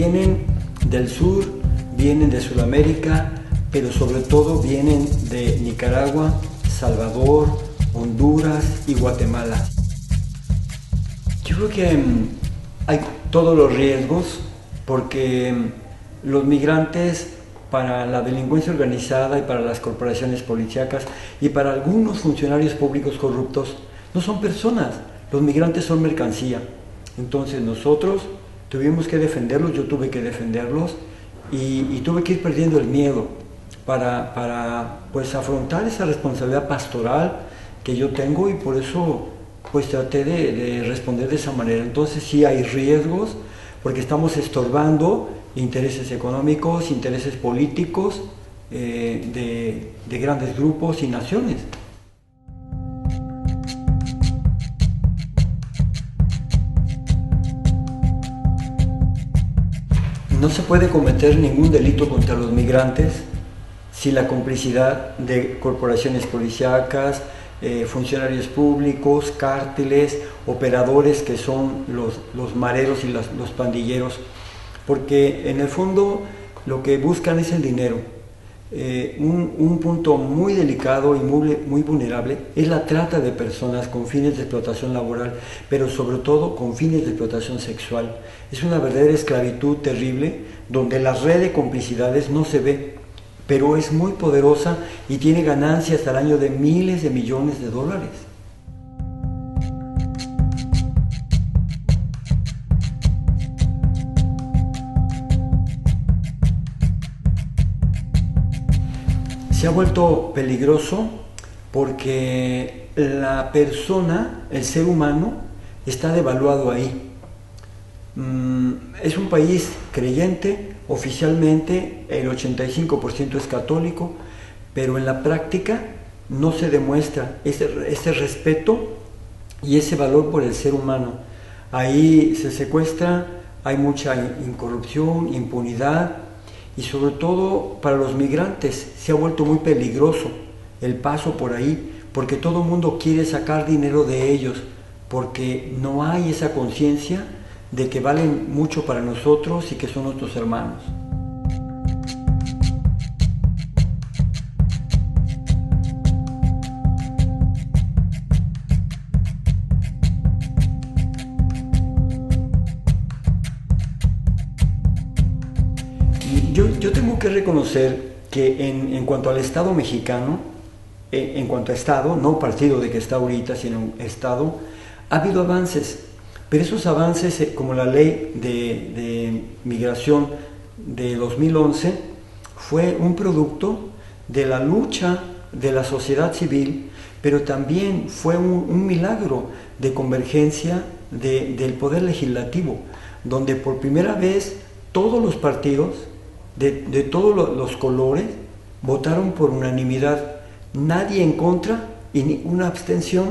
vienen del sur, vienen de Sudamérica, pero sobre todo vienen de Nicaragua, Salvador, Honduras y Guatemala. Yo creo que hay todos los riesgos porque los migrantes, para la delincuencia organizada y para las corporaciones policíacas y para algunos funcionarios públicos corruptos, no son personas, los migrantes son mercancía. Entonces nosotros tuvimos que defenderlos, yo tuve que defenderlos y tuve que ir perdiendo el miedo para pues afrontar esa responsabilidad pastoral que yo tengo, y por eso pues traté de responder de esa manera. Entonces sí hay riesgos porque estamos estorbando intereses económicos, intereses políticos de grandes grupos y naciones. No se puede cometer ningún delito contra los migrantes sin la complicidad de corporaciones policíacas, funcionarios públicos, cárteles, operadores que son los mareros y los pandilleros, porque en el fondo lo que buscan es el dinero. Un punto muy delicado y muy vulnerable es la trata de personas con fines de explotación laboral, pero sobre todo con fines de explotación sexual. Es una verdadera esclavitud terrible donde la red de complicidades no se ve, pero es muy poderosa y tiene ganancias al año de miles de millones de dólares. Se ha vuelto peligroso porque la persona, el ser humano, está devaluado ahí. Es un país creyente, oficialmente el 85% es católico, pero en la práctica no se demuestra ese respeto y ese valor por el ser humano. Ahí se secuestra, hay mucha incorrupción, impunidad, y sobre todo para los migrantes se ha vuelto muy peligroso el paso por ahí, porque todo el mundo quiere sacar dinero de ellos, porque no hay esa conciencia de que valen mucho para nosotros y que son nuestros hermanos. Yo tengo que reconocer que en cuanto al Estado mexicano, en cuanto a Estado, no partido de que está ahorita, sino Estado, ha habido avances, pero esos avances, como la ley de migración de 2011, fue un producto de la lucha de la sociedad civil, pero también fue un milagro de convergencia del poder legislativo, donde por primera vez todos los partidos de todos los colores votaron por unanimidad, nadie en contra y ninguna abstención.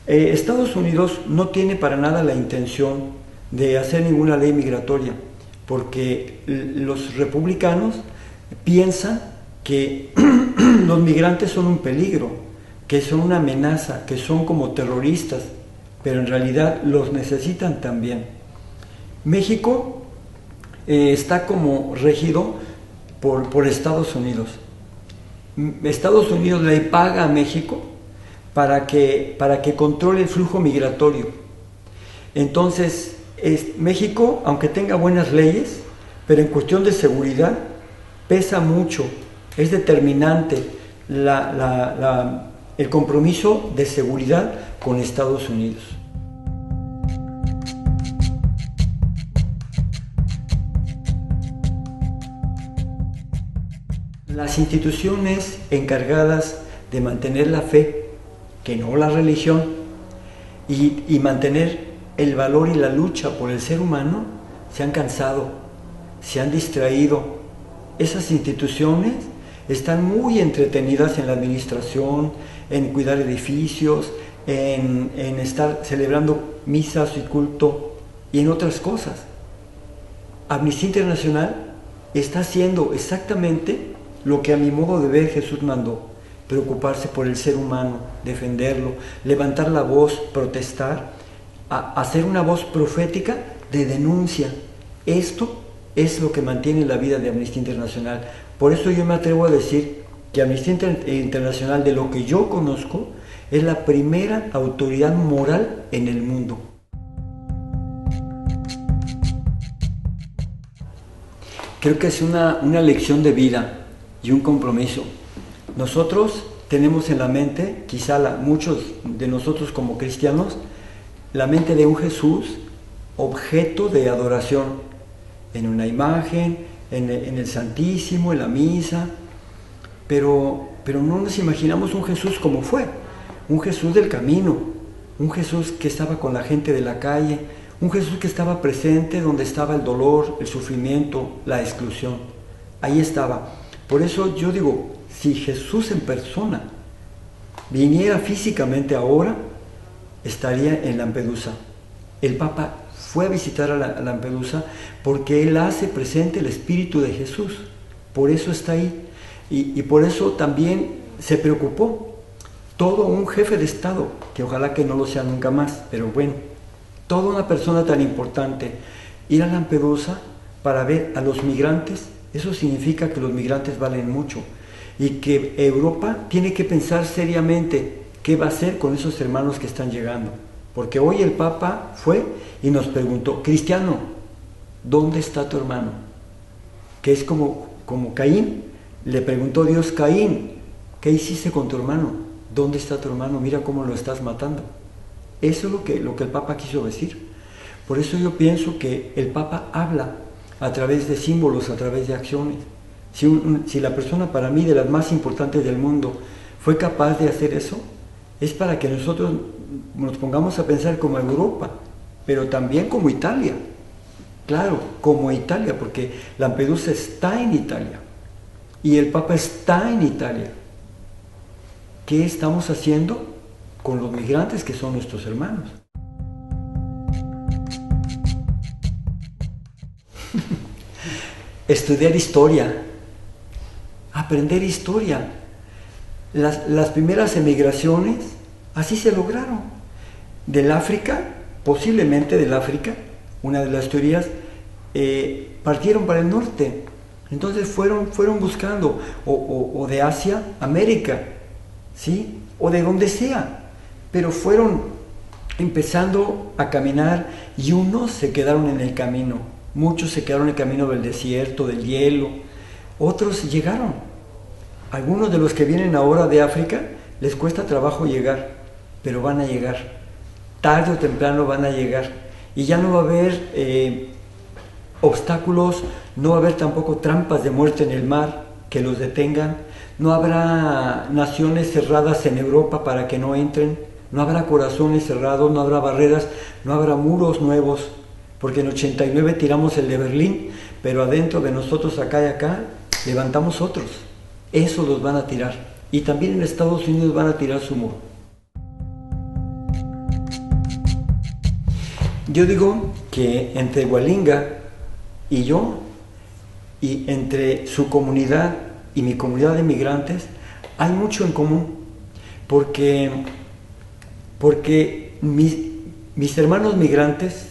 Estados Unidos no tiene para nada la intención de hacer ninguna ley migratoria, porque los republicanos piensan que los migrantes son un peligro, que son una amenaza, que son como terroristas, pero en realidad los necesitan también. México está como regido por Estados Unidos. Estados Unidos le paga a México para que controle el flujo migratorio. Entonces, México, aunque tenga buenas leyes, pero en cuestión de seguridad, pesa mucho, es determinante el compromiso de seguridad con Estados Unidos. Las instituciones encargadas de mantener la fe, que no la religión, y mantener el valor y la lucha por el ser humano, se han cansado, se han distraído. Esas instituciones están muy entretenidas en la administración, en cuidar edificios, en estar celebrando misas y culto y en otras cosas. Amnistía Internacional está haciendo exactamente lo que a mi modo de ver Jesús mandó: preocuparse por el ser humano, defenderlo, levantar la voz, protestar, hacer una voz profética de denuncia. Esto es lo que mantiene la vida de Amnistía Internacional. Por eso yo me atrevo a decir que Amnistía Internacional, de lo que yo conozco, es la primera autoridad moral en el mundo. Creo que es una lección de vida y un compromiso. Nosotros tenemos en la mente, quizá muchos de nosotros como cristianos, la mente de un Jesús objeto de adoración, en una imagen, en el Santísimo, en la misa, pero no nos imaginamos un Jesús como fue, un Jesús del camino, un Jesús que estaba con la gente de la calle, un Jesús que estaba presente donde estaba el dolor, el sufrimiento, la exclusión. Ahí estaba. Por eso yo digo, si Jesús en persona viniera físicamente ahora, estaría en Lampedusa. El Papa fue a visitar a Lampedusa porque él hace presente el Espíritu de Jesús. Por eso está ahí. Y por eso también se preocupó. Todo un jefe de Estado, que ojalá que no lo sea nunca más, pero bueno, toda una persona tan importante, ir a Lampedusa para ver a los migrantes, eso significa que los migrantes valen mucho y que Europa tiene que pensar seriamente qué va a hacer con esos hermanos que están llegando. Porque hoy el Papa fue y nos preguntó, cristiano, ¿dónde está tu hermano? Que es como Caín, le preguntó Dios, Caín, ¿qué hiciste con tu hermano? ¿Dónde está tu hermano? Mira cómo lo estás matando. Eso es lo que el Papa quiso decir. Por eso yo pienso que el Papa habla a través de símbolos, a través de acciones. Si la persona para mí de las más importantes del mundo fue capaz de hacer eso, es para que nosotros nos pongamos a pensar como Europa, pero también como Italia. Claro, como Italia, porque Lampedusa está en Italia y el Papa está en Italia. ¿Qué estamos haciendo con los migrantes que son nuestros hermanos? Estudiar historia, aprender historia. Las primeras emigraciones así se lograron. Del África, posiblemente del África, una de las teorías, partieron para el norte. Entonces fueron buscando, o de Asia, América, ¿sí? O de donde sea, pero fueron empezando a caminar y unos se quedaron en el camino, muchos se quedaron en el camino del desierto, del hielo, otros llegaron. Algunos de los que vienen ahora de África les cuesta trabajo llegar, pero van a llegar, tarde o temprano van a llegar, y ya no va a haber obstáculos, no va a haber tampoco trampas de muerte en el mar que los detengan. No habrá naciones cerradas en Europa para que no entren, no habrá corazones cerrados, no habrá barreras, no habrá muros nuevos, porque en 89 tiramos el de Berlín, pero adentro de nosotros, acá y acá, levantamos otros. Esos los van a tirar. Y también en Estados Unidos van a tirar su muro. Yo digo que entre Hualinga y yo, y entre su comunidad y mi comunidad de migrantes, hay mucho en común, porque mis hermanos migrantes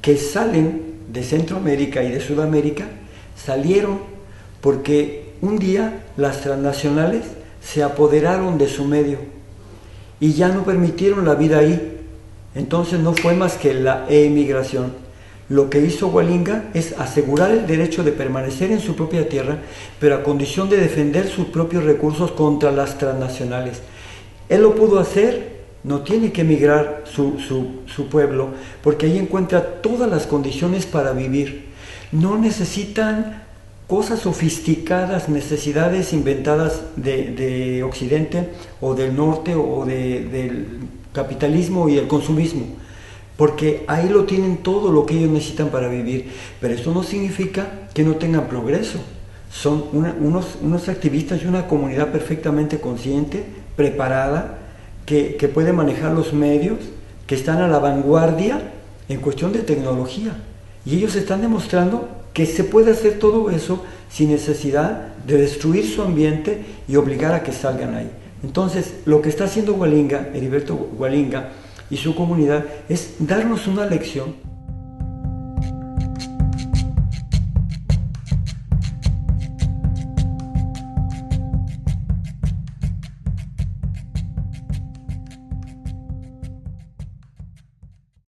que salen de Centroamérica y de Sudamérica, salieron porque un día las transnacionales se apoderaron de su medio y ya no permitieron la vida ahí. Entonces no fue más que la emigración. Lo que hizo Hualinga es asegurar el derecho de permanecer en su propia tierra, pero a condición de defender sus propios recursos contra las transnacionales. Él lo pudo hacer, no tiene que emigrar su pueblo, porque ahí encuentra todas las condiciones para vivir. No necesitan cosas sofisticadas, necesidades inventadas de Occidente o del norte o del capitalismo y el consumismo, porque ahí lo tienen todo lo que ellos necesitan para vivir. Pero eso no significa que no tengan progreso. Son unos activistas y una comunidad perfectamente consciente, preparada, que puede manejar los medios, que están a la vanguardia en cuestión de tecnología. Y ellos están demostrando que se puede hacer todo eso sin necesidad de destruir su ambiente y obligar a que salgan ahí. Entonces, lo que está haciendo Hualinga, Heriberto Hualinga y su comunidad, es darnos una lección